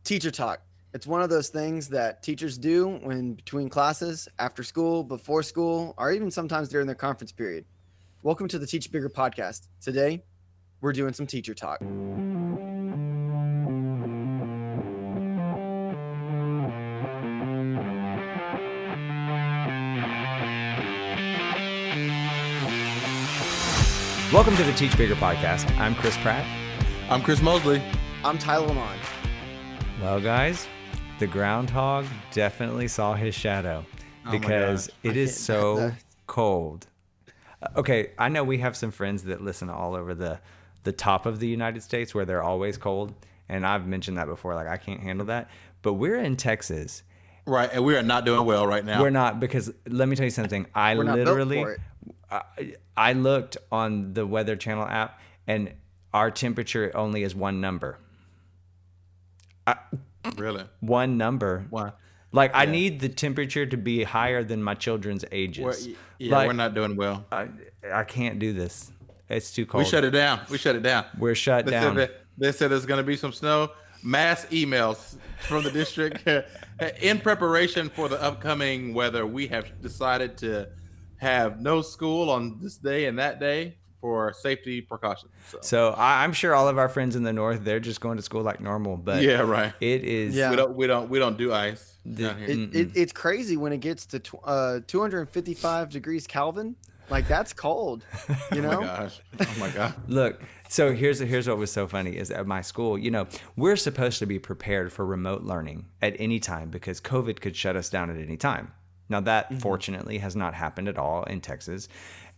Teacher talk. It's one of those things that teachers do when between classes, after school, before school, or even sometimes during their conference period. Welcome to the Teach Bigger podcast. Today, we're doing some teacher talk. Welcome to the Teach Bigger podcast. I'm Chris Pratt. I'm Chris Mosley. I'm Tyler Lamont. Well, guys, the groundhog definitely saw his shadow because it is so cold. Okay, I know we have some friends that listen all over the top of the United States where they're always cold, and I've mentioned that before. Like, I can't handle that. But we're in Texas. Right, and we are not doing well right now. We're not, because let me tell you something. I looked on the Weather Channel app, and our temperature only is one number. Really? One number. Why? Like, I need the temperature to be higher than my children's ages. We're not doing well. I can't do this. It's too cold. We shut it down. We're shut down. They said there's going to be some snow. Mass emails from the district. In preparation for the upcoming weather, we have decided to have no school on this day and that day for safety precautions. So I'm sure all of our friends in the north, they're just going to school like normal. But yeah, right. It is. Yeah. We don't do ice. It's crazy when it gets to 255 degrees Kelvin. Like, that's cold, you know? Oh my God. Look, so here's what was so funny is at my school, we're supposed to be prepared for remote learning at any time because COVID could shut us down at any time. Now that fortunately has not happened at all in Texas.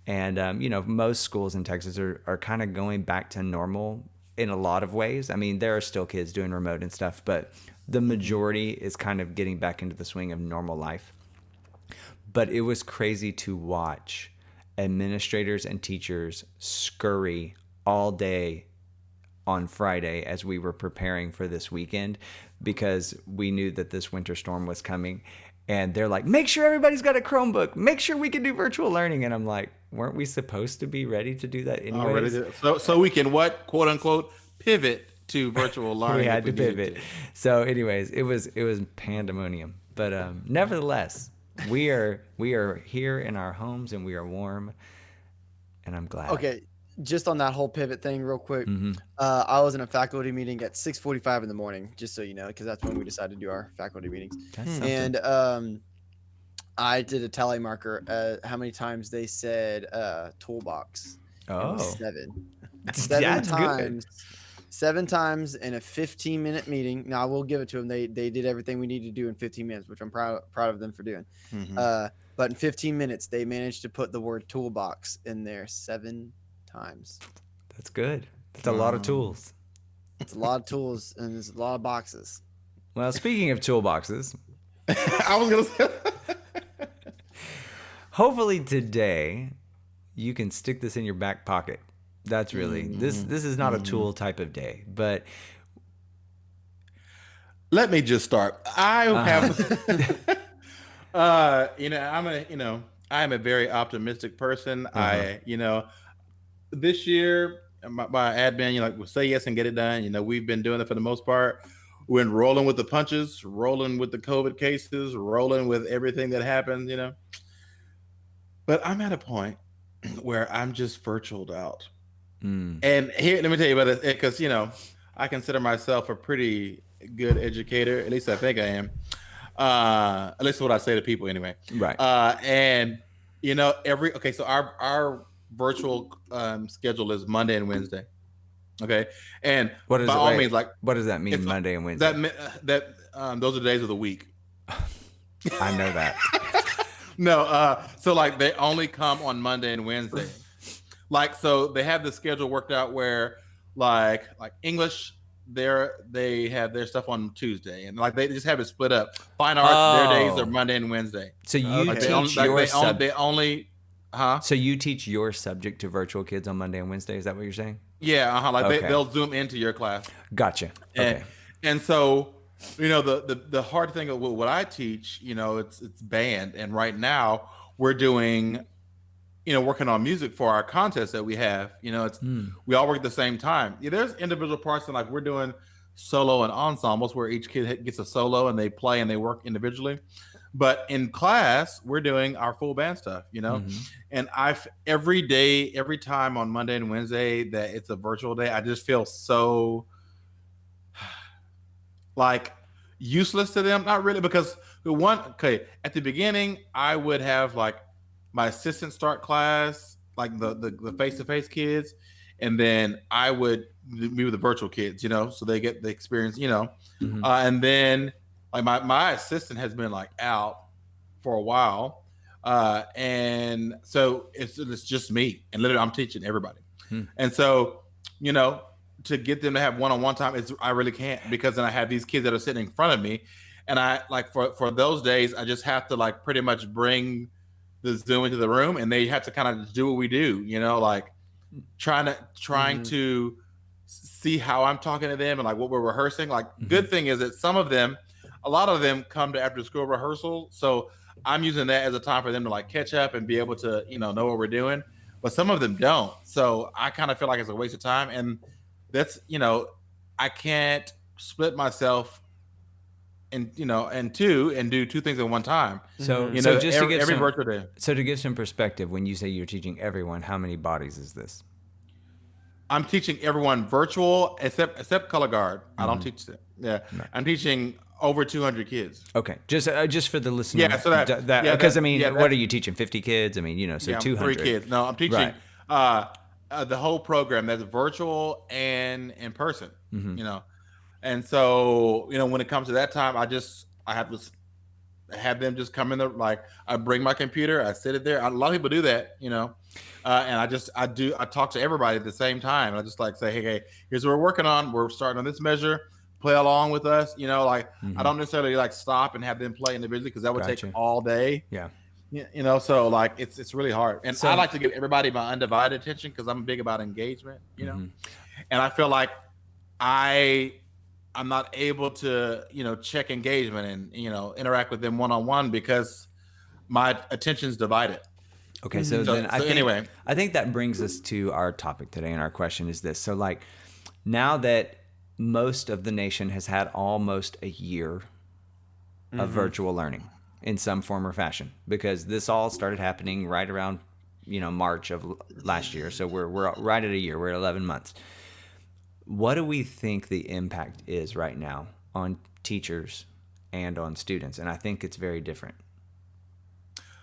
And, most schools in Texas are kind of going back to normal in a lot of ways. I mean, there are still kids doing remote and stuff, but the majority is kind of getting back into the swing of normal life. But it was crazy to watch administrators and teachers scurry all day on Friday as we were preparing for this weekend because we knew that this winter storm was coming. And they're like, make sure everybody's got a Chromebook. Make sure we can do virtual learning. And I'm like, weren't we supposed to be ready to do that anyways? So we can what, quote unquote, pivot to virtual learning. We had to pivot. So anyways, it was pandemonium. But nevertheless, we are here in our homes and we are warm. And I'm glad. Okay, just on that whole pivot thing real quick. I was in a faculty meeting at 6:45 in the morning, just so you know, because that's when we decided to do our faculty meetings. And I did a tally marker how many times they said toolbox. Oh, 7 That's times. 7 times in a 15-minute meeting. Now, I will give it to them. They did everything we needed to do in 15 minutes, which I'm proud of them for doing. But in 15 minutes, they managed to put the word toolbox in there 7 times. That's good. That's a lot of tools. It's a lot of tools and there's a lot of boxes. Well, speaking of toolboxes, I was going to say. Hopefully today you can stick this in your back pocket. That's really this is not a tool type of day, but let me just start. I have I am a very optimistic person. This year my admin, we say yes and get it done. We've been doing it for the most part. We're rolling with the punches, rolling with the COVID cases, rolling with everything that happens, But I'm at a point where I'm just virtualed out. And here, let me tell you about it, because, I consider myself a pretty good educator. At least I think I am. At least what I say to people anyway. Right. So our virtual schedule is Monday and Wednesday. Okay. And what does that mean, it's, Monday and Wednesday? That those are the days of the week. I know that. No, so they only come on Monday and Wednesday. So they have the schedule worked out where like English, they have their stuff on Tuesday, and they just have it split up. Fine arts, their days are Monday and Wednesday. So you teach your subject. So you teach your subject to virtual kids on Monday and Wednesday. Is that what you're saying? Yeah. They'll zoom into your class. Gotcha. Okay. And so the hard thing with what I teach, it's band, and right now we're doing working on music for our contest that we have. We all work at the same time. Yeah, there's individual parts, and we're doing solo and ensembles where each kid gets a solo and they play and they work individually. But in class, we're doing our full band stuff, and every day, every time on Monday and Wednesday that it's a virtual day, I just feel so like useless to them. Not really, because at the beginning, I would have like my assistant start class, like the face-to-face kids, and then I would be with the virtual kids, so they get the experience, and then like my assistant has been like out for a while, and so it's just me, and literally I'm teaching everybody, and so to get them to have one-on-one time, I really can't, because then I have these kids that are sitting in front of me, and I like for those days I just have to like pretty much bring the Zoom into the room, and they have to kind of do what we do, like trying to see how I'm talking to them and like what we're rehearsing. Like good thing is that a lot of them come to after school rehearsal, so I'm using that as a time for them to like catch up and be able to know what we're doing. But some of them don't, so I kind of feel like it's a waste of time, and that's I can't split myself and do two things at one time. So so just to give every some, virtual day. So to give some perspective, when you say you're teaching everyone, how many bodies is this? I'm teaching everyone virtual except color guard. I don't teach them. Yeah, no. I'm teaching over 200 kids. Okay, just for the listener. Yeah, so that because what are you teaching? 50 kids? I mean, so 200. 3 kids. No, I'm teaching the whole program that's virtual and in person. And so when it comes to that time, I have to have them just come in there. Like I bring my computer, I sit it there. A lot of people do that, and I talk to everybody at the same time. I just like say, hey, here's what we're working on. We're starting on this measure. Play along with us. I don't necessarily like stop and have them play individually, because that would take all day. Yeah. So like it's really hard. And I like to give everybody my undivided attention, because I'm big about engagement, and I feel like I'm not able to, check engagement and, interact with them one-on-one, because my attention's divided. Okay. So then I think that brings us to our topic today. And our question is this. So like, now that most of the nation has had almost a year of virtual learning in some form or fashion, because this all started happening right around, March of last year. So we're right at a year. We're at 11 months. What do we think the impact is right now on teachers and on students? And I think it's very different.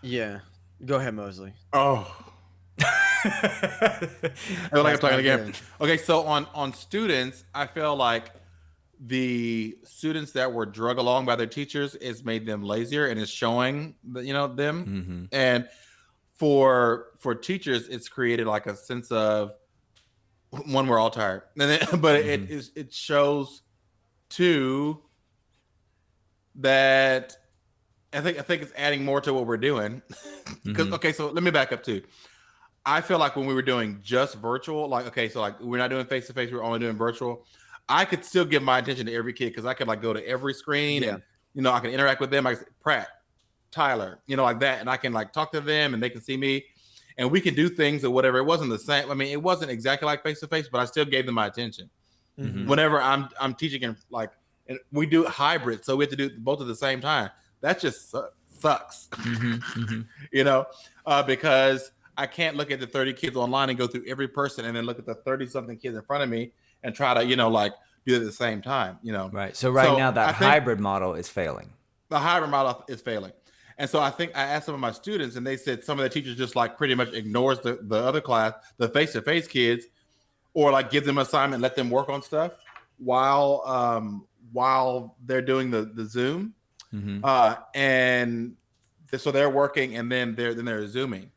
Yeah. Go ahead, Mosley. Oh. I feel like I'm talking again. Okay, so on students, I feel like the students that were drug along by their teachers has made them lazier, and is showing them. And for teachers, it's created like a sense of, one, we're all tired, but it shows too that I think it's adding more to what we're doing. Because okay, so let me back up too. I feel like when we were doing just virtual, like we're not doing face to face, we're only doing virtual, I could still give my attention to every kid, because I could like go to every screen and I can interact with them. Like Pratt, Tyler, like that, and I can like talk to them and they can see me. And we can do things or whatever. It wasn't the same. I mean, it wasn't exactly like face to face, but I still gave them my attention. Whenever I'm teaching, and we do hybrid, so we have to do both at the same time. That just sucks, because I can't look at the 30 kids online and go through every person, and then look at the 30-something kids in front of me and try to do it at the same time. Right. So now that hybrid model is failing. The hybrid model is failing. And so I think I asked some of my students, and they said some of the teachers just like pretty much ignores the other class, the face-to-face kids, or like give them an assignment, let them work on stuff while they're doing the Zoom. And so they're working, and then they're Zooming,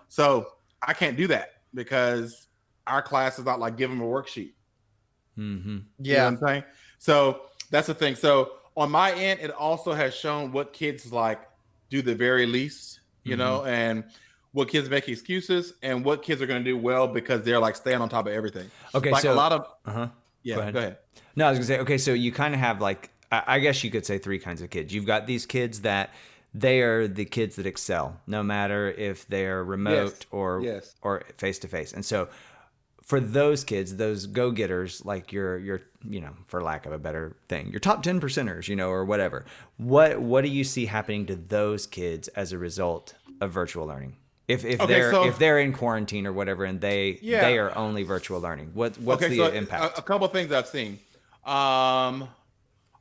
So I can't do that, because our class is not like give them a worksheet. Yeah. You know what I'm saying? So that's the thing. So on my end, it also has shown what kids like do the very least, and what kids make excuses, and what kids are going to do well because they're like staying on top of everything. Okay, like so a lot of go ahead. No, I was gonna say, okay, so you kind of have like, I guess you could say 3 kinds of kids. You've got these kids that they are the kids that excel, no matter if they're remote or face to face. And so for those kids, those go-getters, like your, for lack of a better thing, your top 10 percenters, or whatever, what do you see happening to those kids as a result of virtual learning? If they're in quarantine or whatever, and they are only virtual learning, what's the impact? A couple of things I've seen. A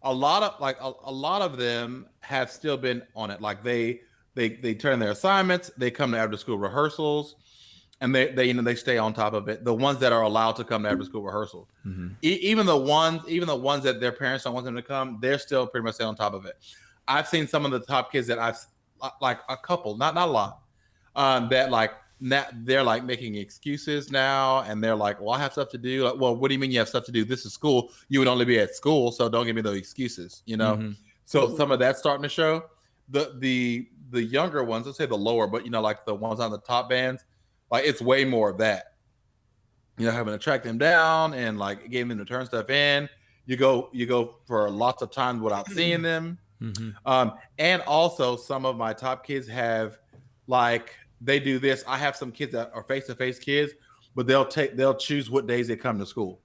lot of them have still been on it. Like they turn their assignments, they come to after school rehearsals, and they stay on top of it. The ones that are allowed to come to after school rehearsal, even the ones that their parents don't want them to come, they're still pretty much stay on top of it. I've seen some of the top kids that I've like a couple, not a lot, that like they're like making excuses now, and they're like, well, I have stuff to do. Like, well, what do you mean you have stuff to do? This is school. You would only be at school, so don't give me those excuses, So some of that's starting to show. The younger ones, let's say the lower, but like the ones on the top bands, like it's way more of that. Having to track them down and like getting them to turn stuff in. You go for lots of time without seeing them. And also some of my top kids have like they do this. I have some kids that are face-to-face kids, but they'll choose what days they come to school.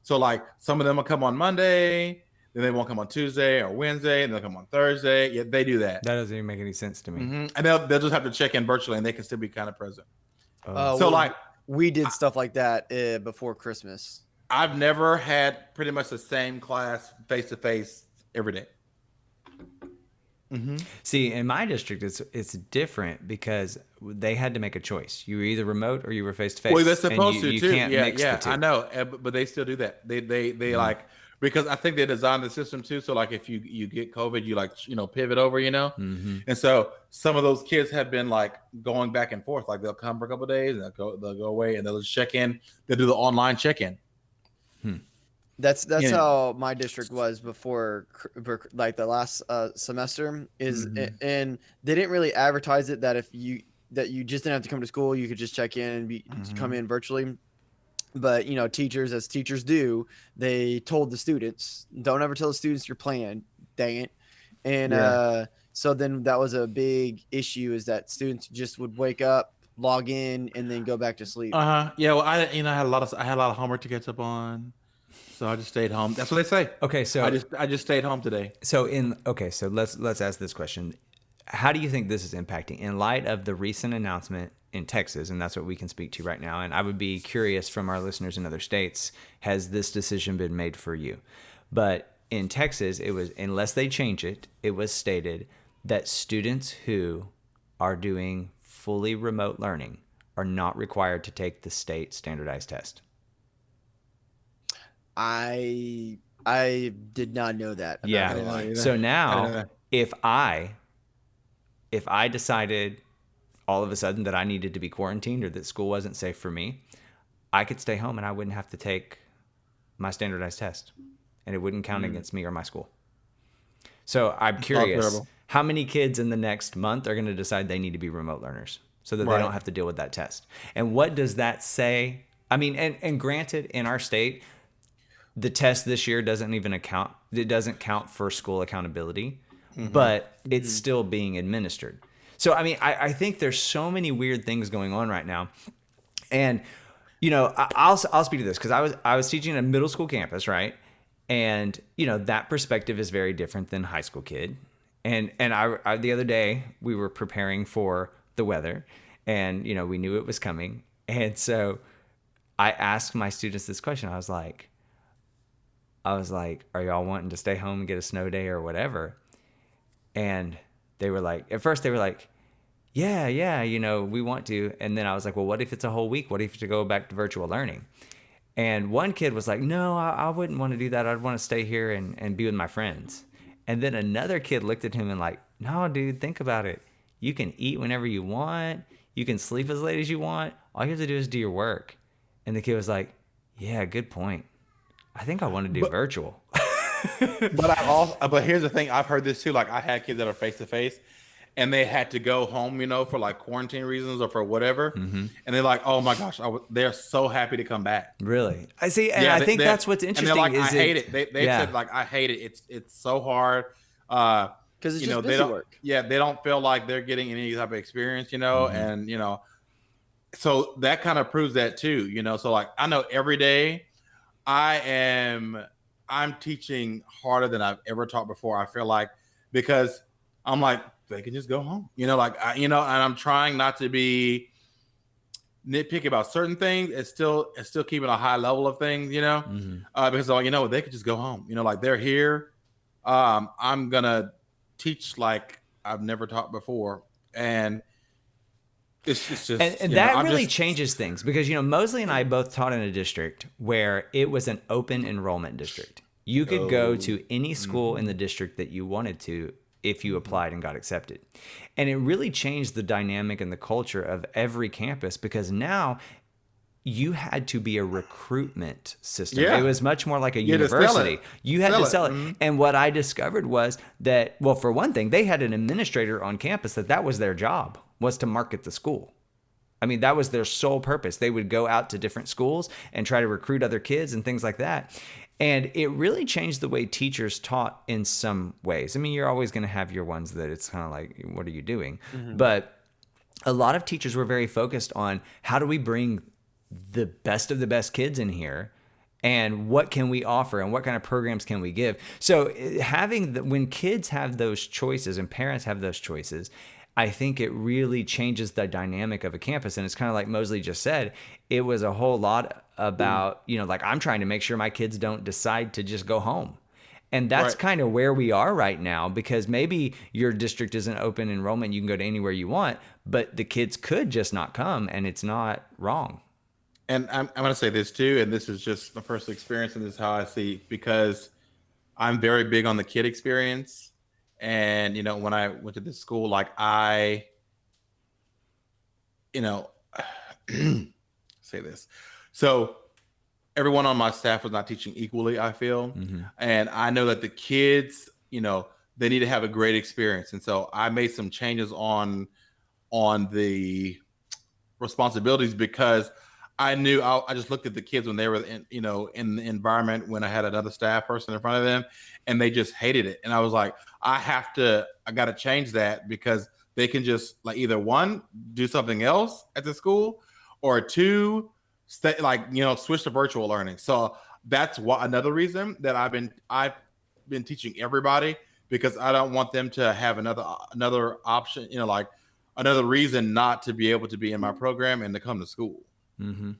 So like some of them will come on Monday, then they won't come on Tuesday or Wednesday, and they'll come on Thursday. Yeah, they do that. That doesn't even make any sense to me. And they'll just have to check in virtually, and they can still be kind of present. So like we did stuff like that before Christmas. I've never had pretty much the same class face-to-face every day. See, in my district, it's different because they had to make a choice. You were either remote or you were face to face. Well, they're supposed to too. Can't mix the two. I know, but they still do that. They like, because I think they designed the system too. So like, if you get COVID, you like pivot over, and so some of those kids have been like going back and forth. Like they'll come for a couple of days and they'll go away, and they'll just check in. They'll do the online check in. That's how my district was before, like the last semester is, and they didn't really advertise it that you just didn't have to come to school, you could just check in and come in virtually. But teachers, as teachers do, they told the students, don't ever tell the students your plan, dang it. And so then that was a big issue, is that students just would wake up, log in, and then go back to sleep. Yeah. Well, I had a lot of homework to catch up on. So I just stayed home. That's what they say. Okay, so I just stayed home today. So let's ask this question. How do you think this is impacting in light of the recent announcement in Texas? And that's what we can speak to right now. And I would be curious from our listeners in other states, has this decision been made for you? But in Texas, it was, unless they change it, it was stated that students who are doing fully remote learning are not required to take the state standardized test. I did not know that. Yeah. So now, if I decided all of a sudden that I needed to be quarantined or that school wasn't safe for me, I could stay home and I wouldn't have to take my standardized test, and it wouldn't count against me or my school. So I'm curious, how many kids in the next month are going to decide they need to be remote learners so that they don't have to deal with that test? And what does that say? I mean, and granted, in our state, the test this year doesn't even account. It doesn't count for school accountability, but it's still being administered. So, I mean, I think there's so many weird things going on right now. And, I'll speak to this because I was teaching at a middle school campus, right? And, that perspective is very different than high school kid. And I the other day we were preparing for the weather, and, we knew it was coming. And so I asked my students this question. I was like, are y'all wanting to stay home and get a snow day or whatever? And they were like, at first they were like, yeah, we want to. And then I was like, well, what if it's a whole week? What if to go back to virtual learning? And one kid was like, no, I wouldn't want to do that. I'd want to stay here and be with my friends. And then another kid looked at him and like, no, dude, think about it. You can eat whenever you want. You can sleep as late as you want. All you have to do is do your work. And the kid was like, yeah, good point. I think I want to do virtual. But here's the thing. I've heard this too. Like I had kids that are face to face, and they had to go home, for like quarantine reasons or for whatever. And they're like, "Oh my gosh, they're so happy to come back." Really? I see, and I think that's what's interesting. And they're like, "I hate it." They said like, "I hate it. It's so hard." Because it's just busy work. Yeah, they don't feel like they're getting any type of experience, and so that kind of proves that too, you know. So like I know every day I'm teaching harder than I've ever taught before. I feel like, because I'm like, they can just go home, you know, like and I'm trying not to be nitpicky about certain things. It's still keeping a high level of things, you know, because they could just go home, you know, like they're here. I'm gonna teach like I've never taught before, and it's just and that really changes things, because Mosley and I both taught in a district where it was an open enrollment district. You could go to any school in the district that you wanted to if you applied and got accepted. And it really changed the dynamic and the culture of every campus, because now you had to be a recruitment system. Yeah. It was much more like a university. You had to sell it. And what I discovered was that, well, for one thing, they had an administrator on campus that was their job, was to market the school. I mean, that was their sole purpose. They would go out to different schools and try to recruit other kids and things like that. And it really changed the way teachers taught in some ways. I mean, you're always going to have your ones that it's kind of like, what are you doing? But a lot of teachers were very focused on, how do we bring the best of the best kids in here, and what can we offer, and what kind of programs can we give? So when kids have those choices and parents have those choices, I think it really changes the dynamic of a campus. And it's kind of like Mosley just said, it was a whole lot about, like, I'm trying to make sure my kids don't decide to just go home. And that's kind of where we are right now, because maybe your district isn't open enrollment. You can go to anywhere you want, but the kids could just not come, and it's not wrong. And I'm going to say this too, and this is just my personal experience, and this is how I see, because I'm very big on the kid experience. And, when I went to this school, like say this. So everyone on my staff was not teaching equally, I feel. And I know that the kids, they need to have a great experience. And so I made some changes on the responsibilities, because I knew I just looked at the kids when they were in the environment, when I had another staff person in front of them, and they just hated it. And I was like, I got to change that, because they can just, like, either one, do something else at the school, or two, stay, switch to virtual learning. So that's another reason that I've been teaching everybody, because I don't want them to have another option, another reason not to be able to be in my program and to come to school. And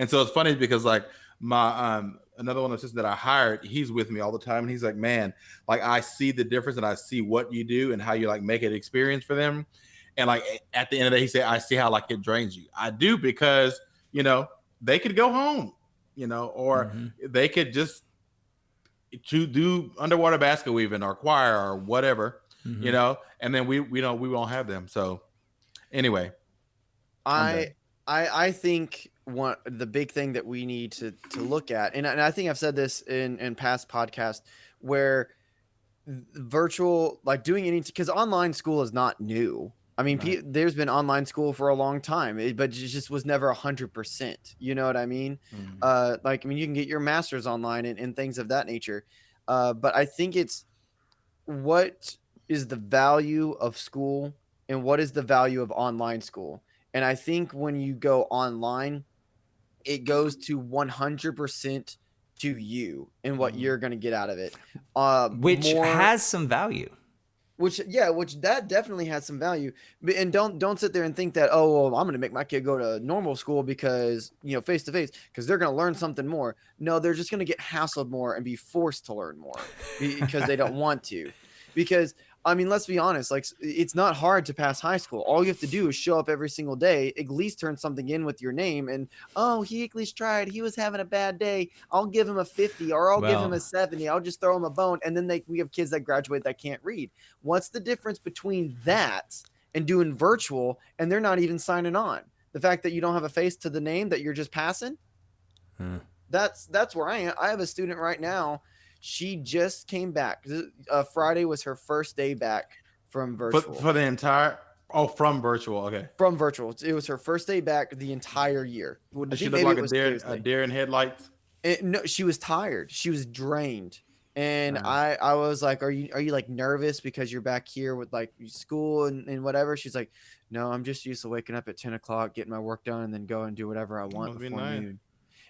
so it's funny, because like my another one of the assistants that I hired, he's with me all the time, and he's like, man, like, I see the difference, and I see what you do and how you like make it experience for them. And like at the end of the day, he said, I see how like it drains you. I do, because they could go home, or they could just do underwater basket weaving or choir or whatever, and then we won't have them. So anyway, I think the big thing that we need to look at, and I think I've said this in past podcasts, where virtual, like doing because online school is not new. I mean, there's been online school for a long time, but it just was never 100%. You know what I mean? You can get your master's online and things of that nature. But I think it's, what is the value of school, and what is the value of online school? And I think when you go online, it goes to 100% to you and what you're going to get out of it. Which has some value. Which that definitely has some value. And don't sit there and think that, oh, well, I'm going to make my kid go to normal school because, face to face, because they're going to learn something more. No, they're just going to get hassled more and be forced to learn more because they don't want to. Because, I mean, let's be honest, like, it's not hard to pass high school. All you have to do is show up every single day, at least turn something in with your name, and, oh, he at least tried. He was having a bad day. I'll give him a 50, or I'll give him a 70. I'll just throw him a bone. And then we have kids that graduate that can't read. What's the difference between that and doing virtual, and they're not even signing on? The fact that you don't have a face to the name, that you're just passing? That's where I am. I have a student right now. She just came back. Friday was her first day back from virtual. For the entire from virtual. Okay. From virtual. It was her first day back the entire year. Did she look like a deer in headlights? No, she was tired. She was drained. And I was like, are you like nervous because you're back here with like school and whatever? She's like, no, I'm just used to waking up at 10 o'clock, getting my work done, and then go and do whatever I want before noon.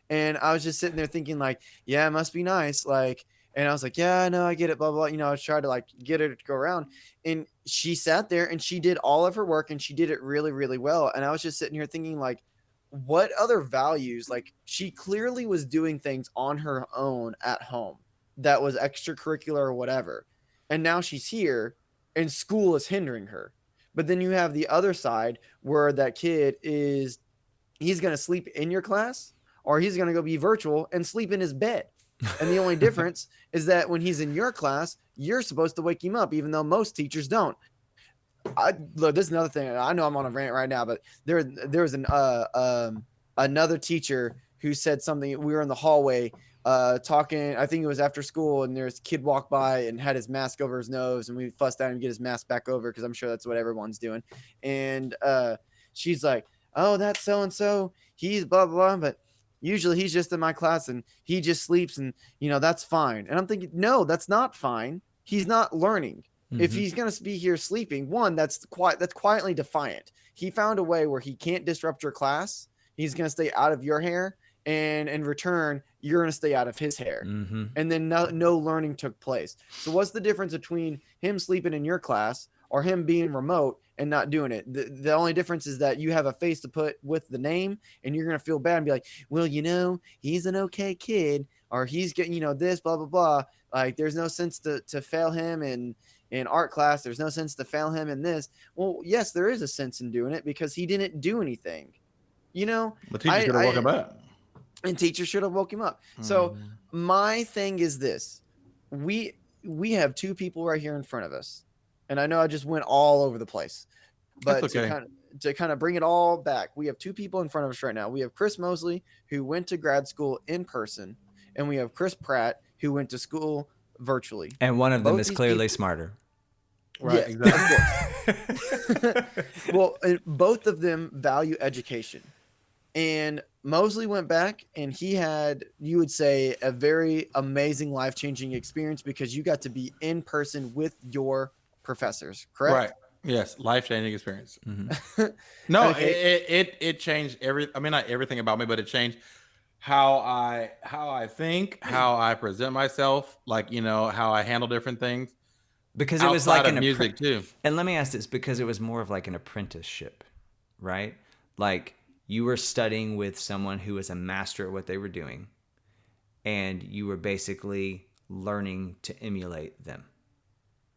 And I was just sitting there thinking like, yeah, it must be nice. Like, and I was like, yeah, no, I get it, blah, blah. You know, I was trying to like get her to go around, and she sat there and she did all of her work and she did it really, really well. And I was just sitting here thinking like, what other values? Like, she clearly was doing things on her own at home that was extracurricular or whatever. And now she's here and school is hindering her. But then you have the other side where that kid is, he's going to sleep in your class, or he's going to go be virtual and sleep in his bed. And the only difference is that when he's in your class, you're supposed to wake him up, even though most teachers don't. Look, this is another thing. I know I'm on a rant right now, but there was another teacher who said something. We were in the hallway talking. I think it was after school, and there's a kid walked by and had his mask over his nose, and we fussed at him to get his mask back over because I'm sure that's what everyone's doing. And she's like, "Oh, that's so and so. He's blah blah blah, but usually he's just in my class and he just sleeps, and you know that's fine." And I'm thinking, no, that's not fine. He's not learning. If he's going to be here sleeping, one, that's quietly defiant. He found a way where he can't disrupt your class. He's going to stay out of your hair, and in return, you're going to stay out of his hair. And then no learning took place. So what's the difference between him sleeping in your class or him being remote and not doing it? The only difference is that you have a face to put with the name, and you're going to feel bad and be like, well, you know, he's an okay kid, or he's getting, you know, this, blah, blah, blah. Like, there's no sense to fail him in art class. There's no sense to fail him in this. Well, yes, there is a sense in doing it because he didn't do anything. You know, the teacher should have woke him up. And teacher should have woke him up. So my thing is this: we have two people right here in front of us, and I know I just went all over the place, but okay. to kind of bring it all back, we have two people in front of us right now. We have Chris Mosley, who went to grad school in person, and we have Chris Pratt, who went to school virtually. And one of them is clearly smarter. Right, yeah, exactly. Well, both of them value education. And Mosley went back and he had, you would say, a very amazing life-changing experience because you got to be in person with your professors, correct? Right. Yes, life-changing experience. No, okay. It changed not everything about me, but it changed how I think, how I present myself, like, you know, how I handle different things. Because it was like music too. And let me ask this, because it was more of like an apprenticeship, right? Like you were studying with someone who was a master at what they were doing, and you were basically learning to emulate them.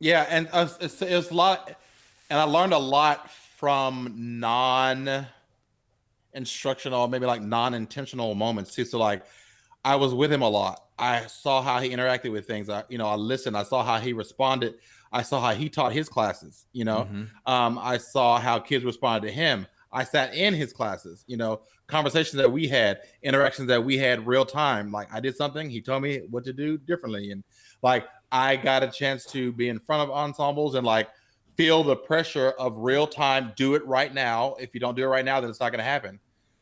Yeah, and it was a lot, and I learned a lot from non-instructional, maybe like non-intentional moments too. So like, I was with him a lot. I saw how he interacted with things. I listened. I saw how he responded. I saw how he taught his classes. You know, I saw how kids responded to him. I sat in his classes. You know, conversations that we had, interactions that we had real time. Like I did something, he told me what to do differently, and like I got a chance to be in front of ensembles and like feel the pressure of real time. Do it right now. If you don't do it right now, then it's not going to happen.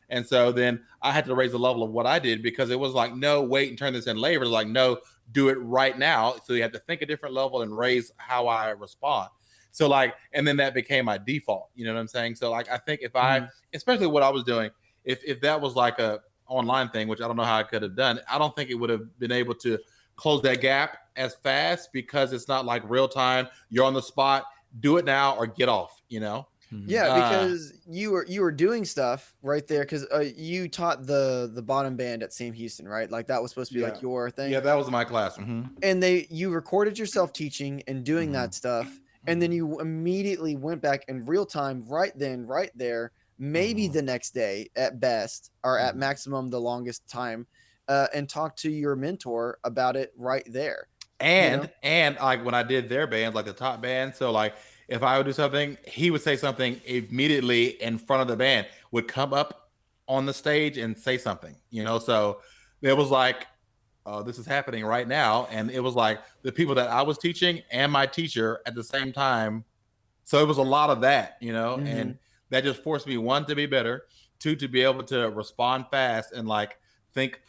And so then I had to raise the level of what I did, because it was like, no, wait and turn this in later. It's like, no, do it right now. So you have to think a different level and raise how I respond. So like, and then that became my default, you know what I'm saying? So like, I think if I, especially what I was doing, if that was like a online thing, which I don't know how I could have done, I don't think it would have been able to close that gap as fast, because it's not like real time. You're on the spot, do it now or get off, you know? Yeah, because you were doing stuff right there, because you taught the bottom band at Sam Houston, right? Like that was supposed to be like your thing. Yeah, that was my class. And you recorded yourself teaching and doing that stuff, and then you immediately went back in real time, right then, right there, maybe the next day at best, or at maximum the longest time, and talked to your mentor about it right there. And like when I did their bands, like the top band, so like if I would do something, he would say something immediately in front of the band, would come up on the stage and say something, you know? So it was like, oh, this is happening right now. And it was like the people that I was teaching and my teacher at the same time. So it was a lot of that, you know? And that just forced me, one, to be better, two, to be able to respond fast and like think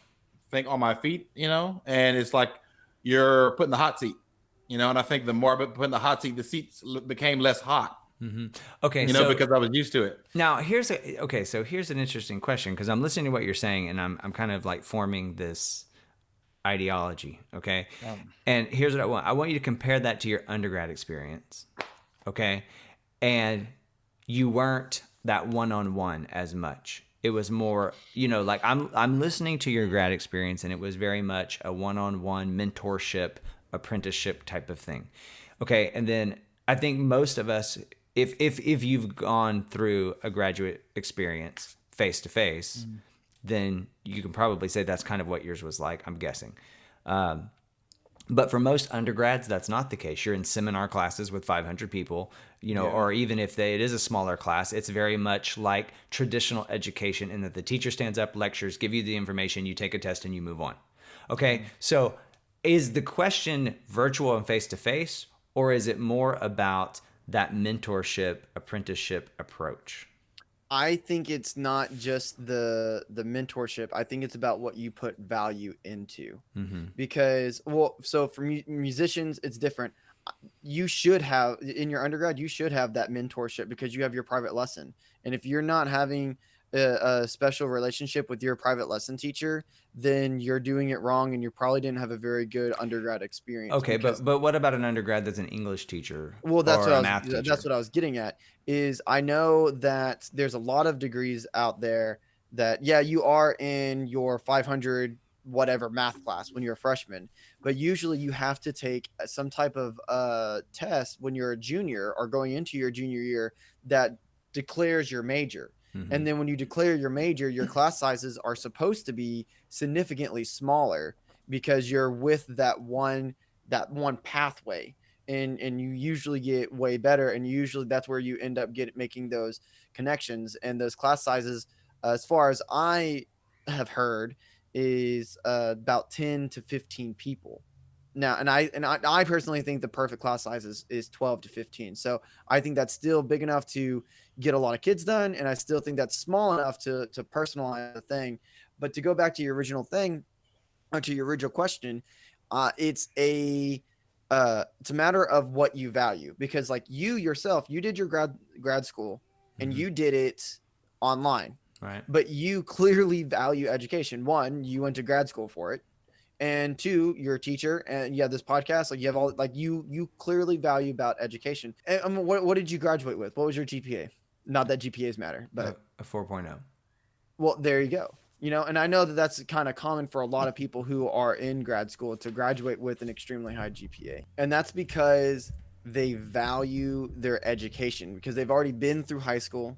on my feet, you know? And it's like, you're put in the hot seat, and I think the more I put in the hot seat, the seats became less hot. Okay, because I was used to it. Now so here's an interesting question, because I'm listening to what you're saying, and I'm kind of like forming this ideology. Okay, and here's what I want. I want you to compare that to your undergrad experience. Okay, and you weren't that one-on-one as much. It was more, like I'm listening to your grad experience, and it was very much a one-on-one mentorship, apprenticeship type of thing. Okay, and then I think most of us, if you've gone through a graduate experience face to face, then you can probably say that's kind of what yours was like, I'm guessing. But for most undergrads, that's not the case. You're in seminar classes with 500 people, or even if it is a smaller class, it's very much like traditional education in that the teacher stands up, lectures, give you the information, you take a test, and you move on. Okay, so is the question virtual and face-to-face, or is it more about that mentorship, apprenticeship approach? I think it's not just the mentorship. I think it's about what you put value into. Because, so for musicians, it's different. You should have, in your undergrad, you should have that mentorship because you have your private lesson. And if you're not having a special relationship with your private lesson teacher, then you're doing it wrong, and you probably didn't have a very good undergrad experience. Okay, but what about an undergrad that's an English teacher? Well, that's what I was getting at. Is I know that there's a lot of degrees out there that you are in your 500 whatever math class when you're a freshman, but usually you have to take some type of test when you're a junior or going into your junior year that declares your major. And then when you declare your major, your class sizes are supposed to be significantly smaller because you're with that one pathway, and you usually get way better, and usually that's where you end up making those connections. And those class sizes, as far as I have heard, is about 10 to 15 people. Now, and I personally think the perfect class size is 12 to 15. So I think that's still big enough to get a lot of kids done, and I still think that's small enough to personalize the thing. But to go back to your original thing, or to your original question, it's a matter of what you value, because like you yourself, you did your grad school, and you did it online, right? But you clearly value education. One, you went to grad school for it. And two, you're a teacher, and you have this podcast. Like you have all, like you clearly value about education. And what did you graduate with? What was your GPA? Not that GPAs matter, but a 4.0. Well, there you go. And I know that that's kind of common for a lot of people who are in grad school to graduate with an extremely high GPA. And that's because they value their education, because they've already been through high school,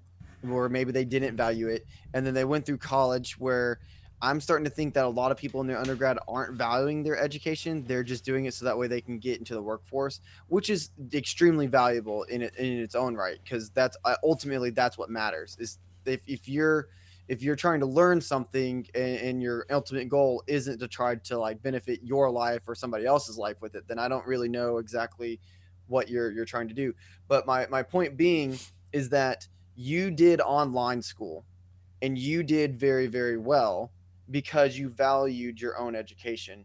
or maybe they didn't value it, and then they went through college, where I'm starting to think that a lot of people in their undergrad aren't valuing their education. They're just doing it so that way they can get into the workforce, which is extremely valuable in its own right, because that's ultimately that's what matters. Is if you're trying to learn something, and your ultimate goal isn't to try to like benefit your life or somebody else's life with it, then I don't really know exactly what you're trying to do. But my point being is that you did online school, and you did very, very well, because you valued your own education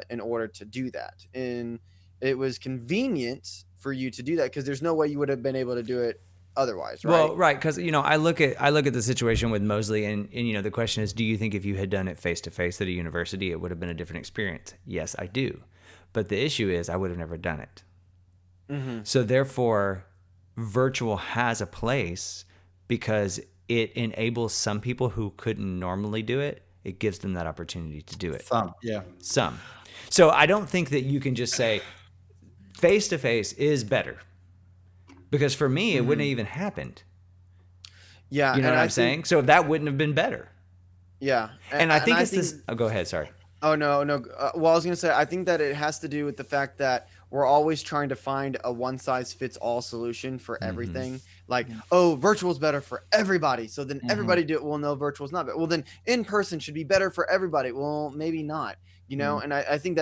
in order to do that. And it was convenient for you to do that, because there's no way you would have been able to do it otherwise, right? Well, right, because I look at the situation with Mosley, and the question is, do you think if you had done it face to face at a university, it would have been a different experience? Yes, I do. But the issue is, I would have never done it. So therefore, virtual has a place because it enables some people who couldn't normally do it. It gives them that opportunity to do it. Some. So I don't think that you can just say face-to-face is better, because for me, it wouldn't have even happened. Yeah. You know what I'm saying? So that wouldn't have been better. Yeah. And I think it's this. Oh, go ahead. Sorry. Oh, no. Well, I was going to say, I think that it has to do with the fact that we're always trying to find a one-size-fits-all solution for everything. Like, oh, virtual is better for everybody, so then everybody do it. Well, no, virtual is not better. Well, then in person should be better for everybody. Well, maybe not. you know? And I think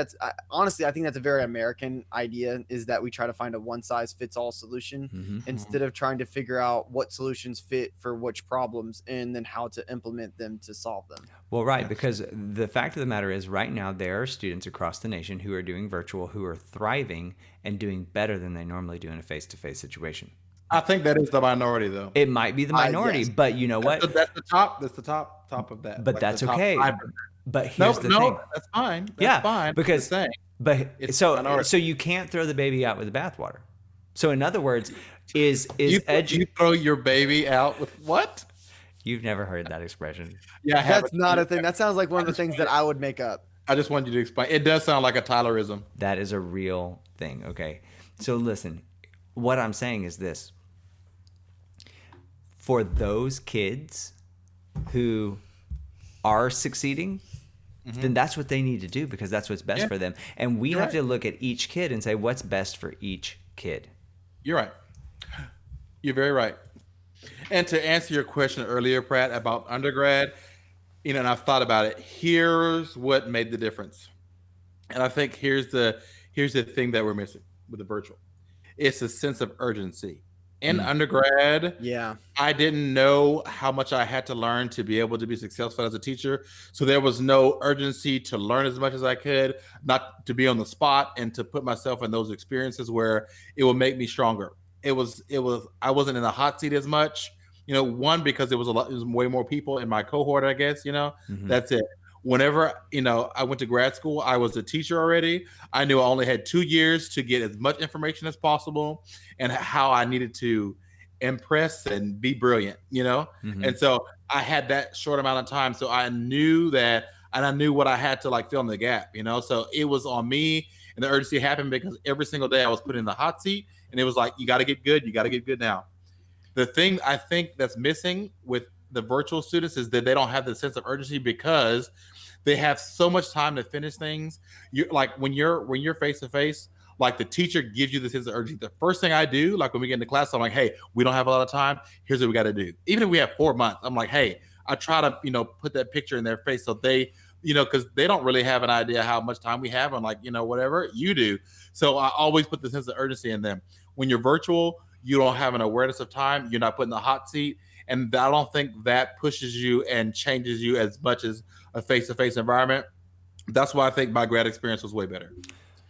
honestly, I think that's a very American idea, is that we try to find a one size fits all solution instead of trying to figure out what solutions fit for which problems and then how to implement them to solve them. Well, right, because the fact of the matter is right now there are students across the nation who are doing virtual, who are thriving and doing better than they normally do in a face-to-face situation. I think that is the minority, though. It might be the minority, yes. but you know what? That's the top. That's the top of that. But like that's the top okay. 5%. But here's the thing. That's fine. That's fine. Because It's so minority. you can't throw the baby out with the bathwater. So in other words, you throw your baby out with what? You've never heard that expression. Yeah, I have. That's not a thing. That sounds like one of the things that I would make up. I just wanted you to explain. It does sound like a Tylerism. That is a real thing. Okay. So listen, what I'm saying is this. For those kids who are succeeding, then that's what they need to do, because that's what's best for them. And we have to look at each kid and say, what's best for each kid? You're right. You're very right. And to answer your question earlier, Pratt, about undergrad, and I've thought about it. Here's what made the difference. And I think here's the thing that we're missing with the virtual. It's a sense of urgency. In undergrad, I didn't know how much I had to learn to be able to be successful as a teacher. So there was no urgency to learn as much as I could, not to be on the spot, and to put myself in those experiences where it will make me stronger. I wasn't in the hot seat as much, one, because it was way more people in my cohort, I guess, that's it. Whenever, I went to grad school, I was a teacher already. I knew I only had 2 years to get as much information as possible and how I needed to impress and be brilliant, And so I had that short amount of time. So I knew that, and I knew what I had to fill in the gap, So it was on me, and the urgency happened because every single day I was put in the hot seat, and it was like, you got to get good. You got to get good now. The thing I think that's missing with the virtual students is that they don't have the sense of urgency because they have so much time to finish things. You like when you're face to face, like the teacher gives you the sense of urgency. The first thing I do, like when we get into class, I'm like, hey, we don't have a lot of time. Here's what we got to do. Even if we have 4 months, I'm like, hey, I try to put that picture in their face so they because they don't really have an idea how much time we have on whatever you do. So I always put the sense of urgency in them. When you're virtual, you don't have an awareness of time. You're not put in the hot seat. And I don't think that pushes you and changes you as much as a face-to-face environment. That's why I think my grad experience was way better.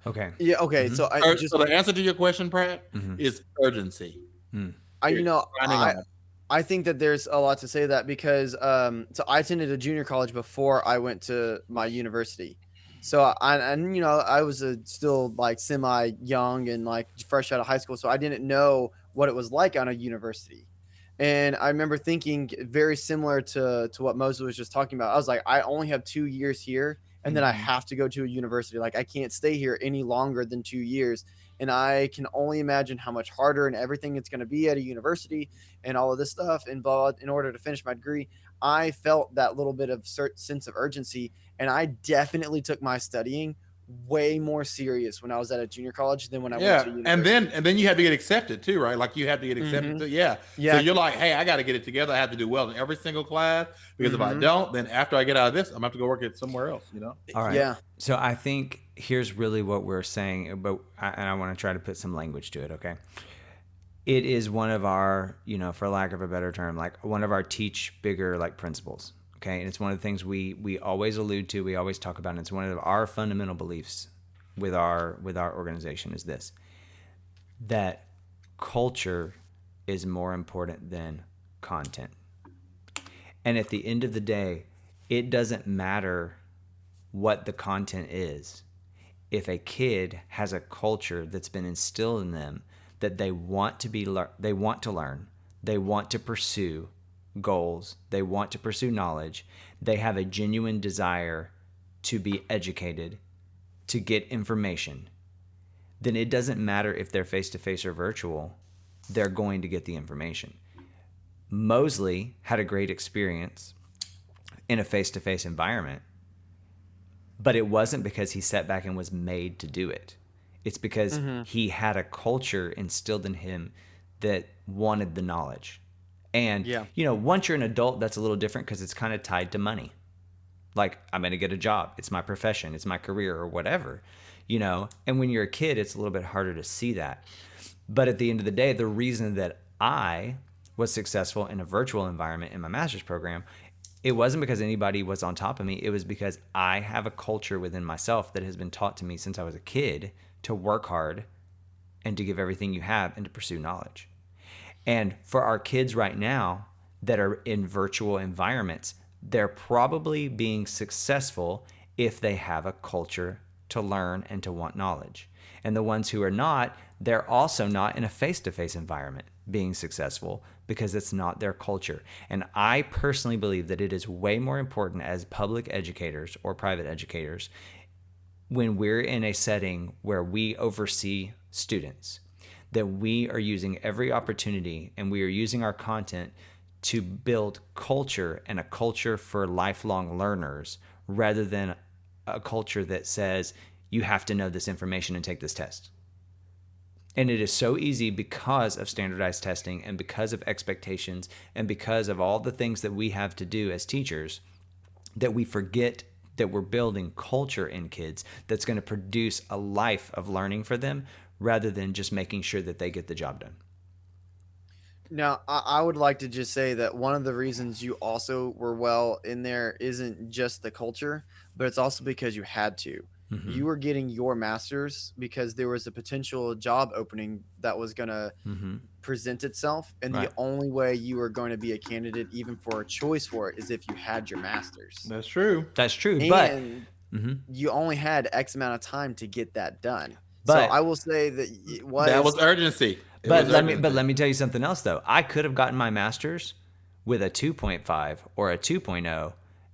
Okay. Yeah. Okay. So so the answer to your question, Pratt, is urgency. I think that there's a lot to say that because so I attended a junior college before I went to my university. So I was still semi young and fresh out of high school, so I didn't know what it was like on a university. And I remember thinking very similar to what Moses was just talking about. I was like, I only have 2 years here, and then I have to go to a university. I can't stay here any longer than 2 years. And I can only imagine how much harder and everything it's going to be at a university and all of this stuff. And in order to finish my degree, I felt that little bit of sense of urgency. And I definitely took my studying way more serious when I was at a junior college than when I went to university. And then you had to get accepted too, right? You have to get accepted too. Yeah. So you're like, hey, I got to get it together. I have to do well in every single class, because if I don't, then after I get out of this, I'm gonna have to go work at somewhere else, All right. Yeah. So I think here's really what we're saying, and I want to try to put some language to it. Okay. It is one of our, for lack of a better term, one of our teach bigger principles. Okay, and it's one of the things we always allude to, we always talk about, and it's one of our fundamental beliefs with our organization is this: that culture is more important than content. And at the end of the day, it doesn't matter what the content is. If a kid has a culture that's been instilled in them that they want to learn, they want to pursue goals, they want to pursue knowledge, they have a genuine desire to be educated, to get information, then it doesn't matter if they're face-to-face or virtual, they're going to get the information. Mosley had a great experience in a face-to-face environment, but it wasn't because he sat back and was made to do it. It's because he had a culture instilled in him that wanted the knowledge. And, once you're an adult, that's a little different because it's kind of tied to money. Like, I'm going to get a job. It's my profession. It's my career or whatever, you know? And when you're a kid, it's a little bit harder to see that. But at the end of the day, the reason that I was successful in a virtual environment in my master's program, it wasn't because anybody was on top of me. It was because I have a culture within myself that has been taught to me since I was a kid to work hard and to give everything you have and to pursue knowledge. And for our kids right now that are in virtual environments, they're probably being successful if they have a culture to learn and to want knowledge. And the ones who are not, they're also not in a face-to-face environment being successful because it's not their culture. And I personally believe that it is way more important as public educators or private educators when we're in a setting where we oversee students, that we are using every opportunity and we are using our content to build culture and a culture for lifelong learners rather than a culture that says you have to know this information and take this test. And it is so easy because of standardized testing and because of expectations and because of all the things that we have to do as teachers that we forget that we're building culture in kids that's going to produce a life of learning for them rather than just making sure that they get the job done. Now, I would like to just say that one of the reasons you also were well in there isn't just the culture, but it's also because you had to. Mm-hmm. You were getting your master's because there was a potential job opening that was going to present itself. And Right. the only way you were going to be a candidate, even for a choice for it, is if you had your master's. That's true. That's true. And but you only had X amount of time to get that done. But- so I will say that it was, That was urgency. It But was let urgency. me tell you something else though. I could have gotten my master's with a 2.5 or a 2.0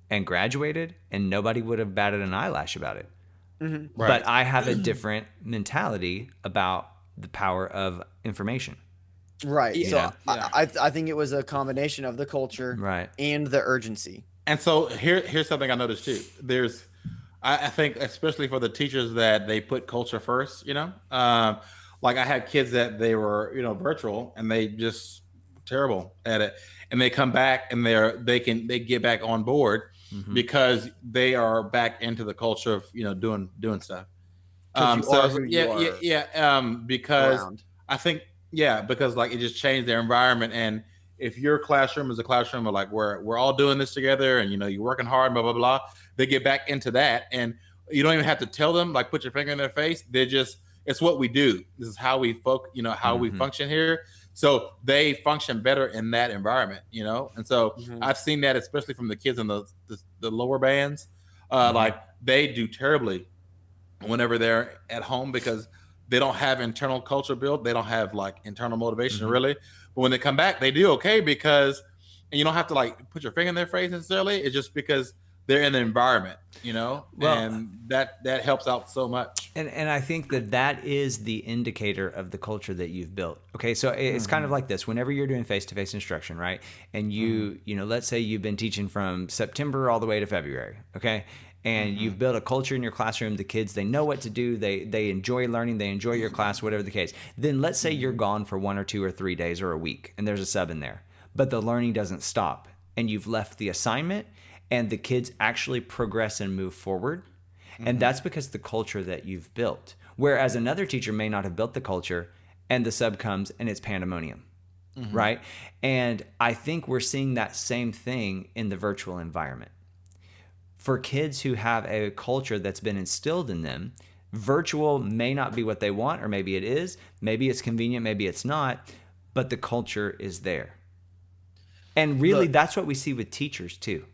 and graduated and nobody would have batted an eyelash about it. Right. But I have a different mentality about the power of information. right. Yeah. So Yeah. I think it was a combination of the culture Right. and the urgency. And so here's something I noticed too. There's, I think, especially for the teachers that they put culture first, you know, like I had kids that they were, you know, virtual and they just terrible at it. And they come back and they get back on board because they are back into the culture of, you know, doing stuff. 'Cause you are who you are because around. I think, because like it just changed their environment. And if your classroom is a classroom of like where we're all doing this together and, you know, you're working hard, blah, blah, blah, they get back into that. And you don't even have to tell them, like, put your finger in their face. It's what we do. This is how we we function here. So they function better in that environment, you know? And so I've seen that, especially from the kids in the lower bands, like they do terribly whenever they're at home because they don't have internal culture built. They don't have like internal motivation really. But when they come back, they do okay because, and you don't have to like put your finger in their face necessarily. It's just because they're in the environment, you know, and that helps out so much. And I think that is the indicator of the culture that you've built. Okay, so it's kind of like this. Whenever you're doing face-to-face instruction, right? And you know, let's say you've been teaching from September all the way to February, okay? And you've built a culture in your classroom. The kids, they know what to do. They enjoy learning. They enjoy your class, whatever the case. Then let's say you're gone for 1 or 2 or 3 days or a week, and there's a sub in there. But the learning doesn't stop, and you've left the assignment, and the kids actually progress and move forward. And that's because the culture that you've built. Whereas another teacher may not have built the culture and the sub comes and it's pandemonium, right? And I think we're seeing that same thing in the virtual environment. For kids who have a culture that's been instilled in them, virtual may not be what they want, or maybe it is. Maybe it's convenient, maybe it's not, but the culture is there. And really, that's what we see with teachers too.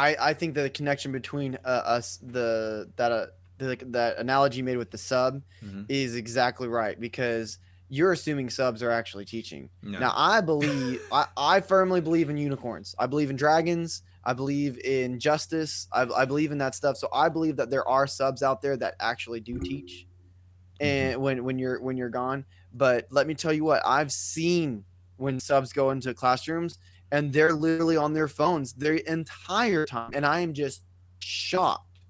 I think that the connection between us, that analogy you made with the sub is exactly right, because you're assuming subs are actually teaching. No. Now, I firmly believe in unicorns. I believe in dragons. I believe in justice. I believe in that stuff. So I believe that there are subs out there that actually do teach, and when you're gone. But let me tell you what, I've seen when subs go into classrooms and they're literally on their phones the entire time, and I am just shocked.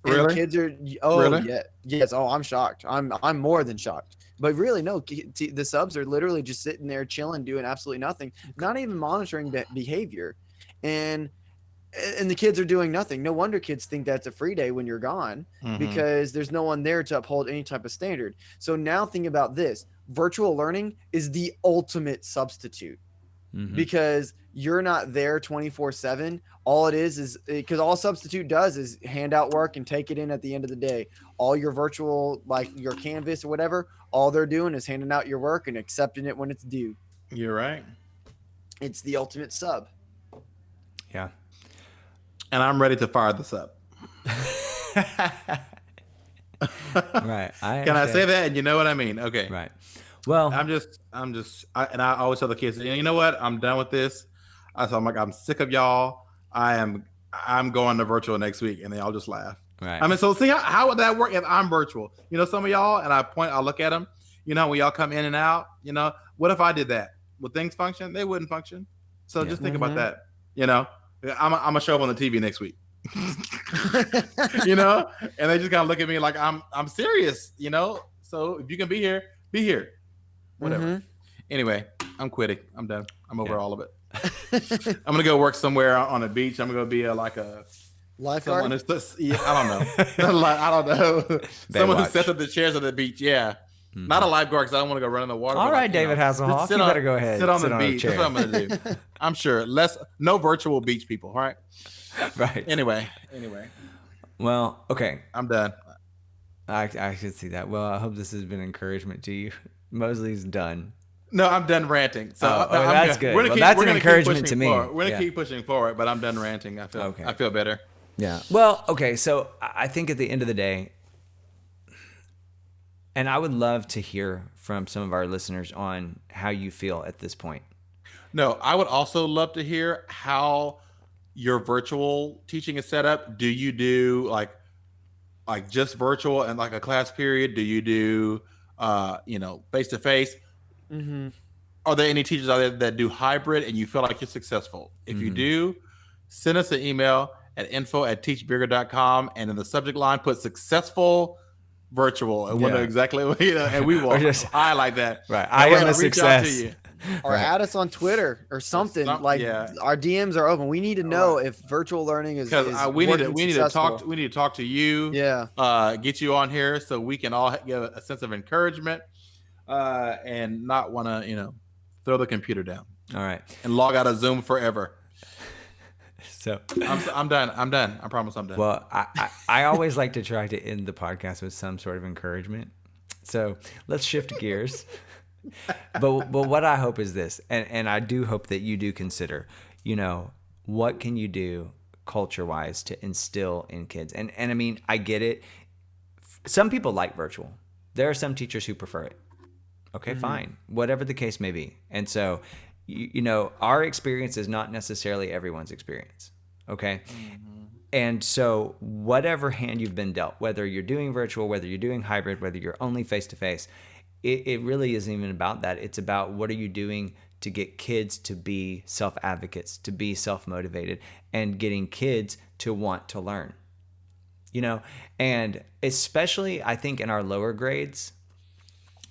And Really? kids are Really? yeah, yes. Oh, I'm shocked. I'm more than shocked. But really, no, the subs are literally just sitting there chilling, doing absolutely nothing, not even monitoring behavior. And and the kids are doing nothing. No wonder kids think that's a free day when you're gone, because there's no one there to uphold any type of standard. So now think about this. Virtual learning is the ultimate substitute, because you're not there 24/7. All it is because all substitute does is hand out work and take it in at the end of the day. All your virtual, like your Canvas or whatever, all they're doing is handing out your work and accepting it when it's due. You're right. It's the ultimate sub. Yeah. And I'm ready to fire this up. Right. Can I say that? And you know what I mean? Okay. Right. Well, and I always tell the kids, you know what? I'm done with this. I'm sick of y'all. I'm going to virtual next week, and they all just laugh. Right. I mean, so see how would that work if I'm virtual? You know, some of y'all, and I look at them. You know, when y'all come in and out. You know, what if I did that? Would things function? They wouldn't function. So just think about that. You know, I'm gonna show up on the TV next week. You know, and they just kind of look at me like I'm serious. You know, so if you can be here, be here. Whatever. Anyway, I'm quitting. I'm done. I'm over all of it. I'm gonna go work somewhere on a beach. I'm gonna be like a lifeguard. I don't know. I don't know. Someone who sets up the chairs at the beach. Yeah. Not a lifeguard, because I don't want to go run in the water. All right, David Hasselhoff, you better go ahead. Sit on the beach. That's what I'm going to do. I'm sure. No virtual beach people, all right? Right. Anyway. Well, okay. I'm done. I should see that. Well, I hope this has been encouragement to you. Mosley's done. No, I'm done ranting. So that's good. Well, that's an encouragement to me. We're going to keep pushing forward, but I'm done ranting. I feel better. Yeah. Well, okay. So I think at the end of the day, and I would love to hear from some of our listeners on how you feel at this point. No, I would also love to hear how your virtual teaching is set up. Do you do like just virtual and like a class period? Do you do face-to-face? Are there any teachers out there that do hybrid and you feel like you're successful? If you do, send us an email at info@teachbigger.com, and in the subject line put successful virtual, and we'll know exactly what, and we will just highlight that. Right. I am a success. Or add us on Twitter or something. Our DMs are open. We need to know if virtual learning is we need to talk to you. Yeah. Get you on here so we can all get a sense of encouragement, and not want to throw the computer down. All right. And log out of Zoom forever. So I'm done. I promise I'm done. Well, I always like to try to end the podcast with some sort of encouragement. So let's shift gears. But what I hope is this, and I do hope that you do consider, what can you do culture-wise to instill in kids? And I mean, I get it. Some people like virtual. There are some teachers who prefer it. Okay, fine. Whatever the case may be. And so, our experience is not necessarily everyone's experience. Okay. And so whatever hand you've been dealt, whether you're doing virtual, whether you're doing hybrid, whether you're only face-to-face, it really isn't even about that. It's about what are you doing to get kids to be self-advocates, to be self-motivated, and getting kids to want to learn. And especially I think in our lower grades,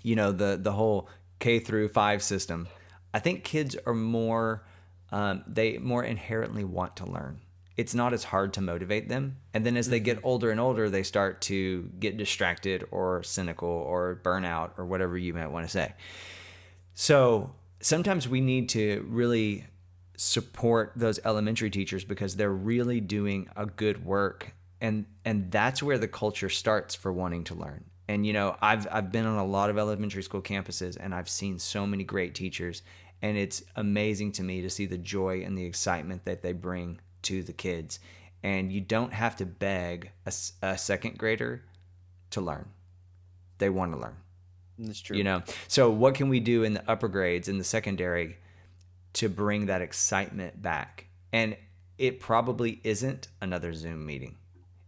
the whole K through 5 system, I think kids are more inherently want to learn. It's not as hard to motivate them. And then as they get older and older, they start to get distracted or cynical or burnout or whatever you might want to say. So sometimes we need to really support those elementary teachers because they're really doing a good work. And that's where the culture starts for wanting to learn. And, I've been on a lot of elementary school campuses, and I've seen so many great teachers. And it's amazing to me to see the joy and the excitement that they bring to the kids. And you don't have to beg a second grader to learn. They want to learn. That's true. So what can we do in the upper grades, in the secondary, to bring that excitement back? And it probably isn't another Zoom meeting.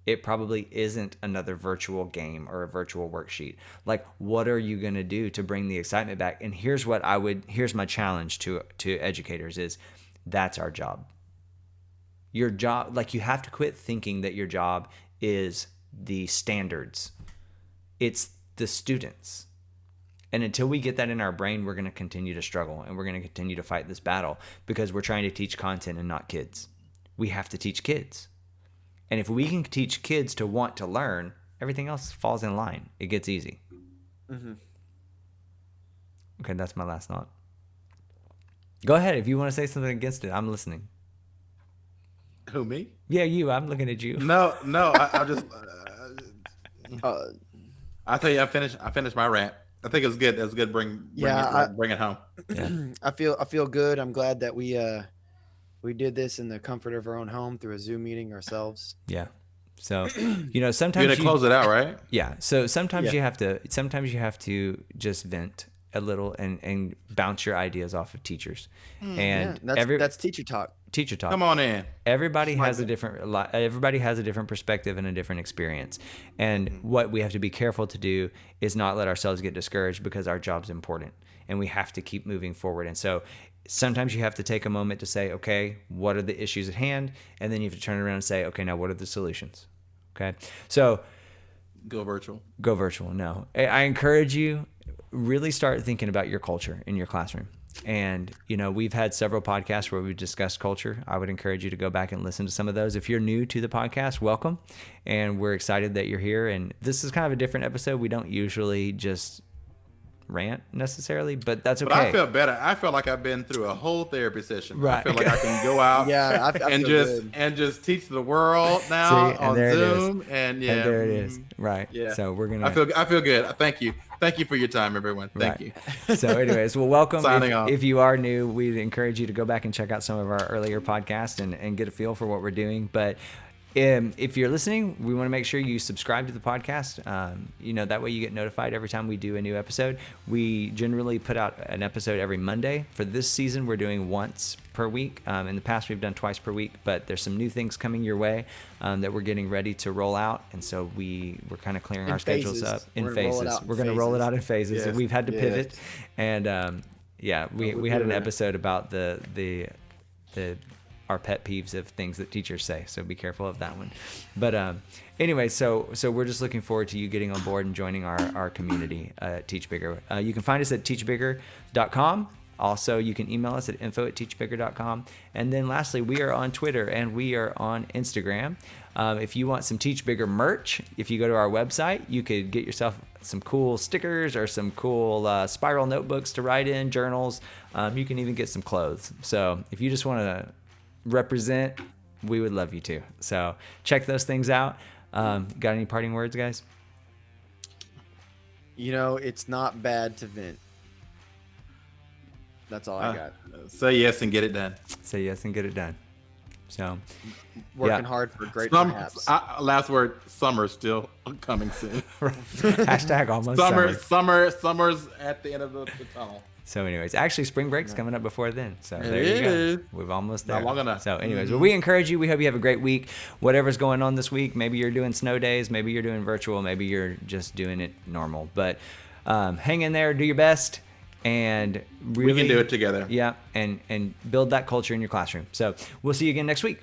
It probably isn't another virtual game or a virtual worksheet. Like, what are you going to do to bring the excitement back? And here's my challenge to educators is that's our job. Your job, you have to quit thinking that your job is the standards. It's the students. And until we get that in our brain, we're going to continue to struggle, and we're going to continue to fight this battle because we're trying to teach content and not kids. we have to teach kids. And if we can teach kids to want to learn, everything else falls in line. It gets easy. Mm-hmm. Okay, that's my last thought. Go ahead. If you want to say something against it, I'm listening. Who, me? Yeah, you. I'm looking at you. No, I just. I tell you, I finished my rant. I think it was good. It was good. Bring it home. Yeah. I feel good. I'm glad that we did this in the comfort of our own home through a Zoom meeting ourselves. Yeah. So, sometimes You're gonna close it out, right? Yeah. So sometimes Yeah. you have to just vent a little and bounce your ideas off of teachers. And that's teacher talk. Teacher talk. Come on in. Everybody has a different perspective and a different experience. And what we have to be careful to do is not let ourselves get discouraged, because our job's important and we have to keep moving forward. And so sometimes you have to take a moment to say, okay, what are the issues at hand? And then you have to turn around and say, okay, now what are the solutions? Okay. So Go virtual. No, I encourage you, really start thinking about your culture in your classroom. And, we've had several podcasts where we've discussed culture. I would encourage you to go back and listen to some of those. If you're new to the podcast, welcome. And we're excited that you're here. And this is kind of a different episode. We don't usually just rant necessarily, but that's okay. But I feel better. I feel like I've been through a whole therapy session. Right. I feel like I can go out and just teach the world now on Zoom. And there it is. Right. Yeah. So we're gonna. I feel good. Thank you for your time, everyone. Thank you. So, anyways, well, welcome. Signing off. If you are new, we'd encourage you to go back and check out some of our earlier podcasts and get a feel for what we're doing. But if you're listening, we want to make sure you subscribe to the podcast. That way you get notified every time we do a new episode. We generally put out an episode every Monday. For this season, we're doing once per week. In the past, we've done twice per week, but there's some new things coming your way that we're getting ready to roll out. And so we're kind of clearing our schedules up in phases. We're going to roll it out in phases. Yes. We've had to pivot. And we had an episode about the our pet peeves of things that teachers say. So be careful of that one. But anyway, so we're just looking forward to you getting on board and joining our community at Teach Bigger. You can find us at teachbigger.com. Also, you can email us at info@teachbigger.com. And then lastly, we are on Twitter and we are on Instagram. If you want some Teach Bigger merch, if you go to our website, you could get yourself some cool stickers or some cool spiral notebooks to write in, journals. You can even get some clothes. So if you just want to represent, we would love you to. So check those things out. Got any parting words, guys? It's not bad to vent. That's all I got. Say yes and get it done. Say yes and get it done. So working hard for great perhaps. Last word, summer's still coming soon. Hashtag almost summer's at the end of the tunnel. So anyways, actually spring break's coming up before then. So there you go. We've almost there. Not long enough. So anyways, well, we encourage you. We hope you have a great week. Whatever's going on this week, maybe you're doing snow days, maybe you're doing virtual, maybe you're just doing it normal. But hang in there, do your best, and really, we can do it together. Yeah, and build that culture in your classroom. So we'll see you again next week.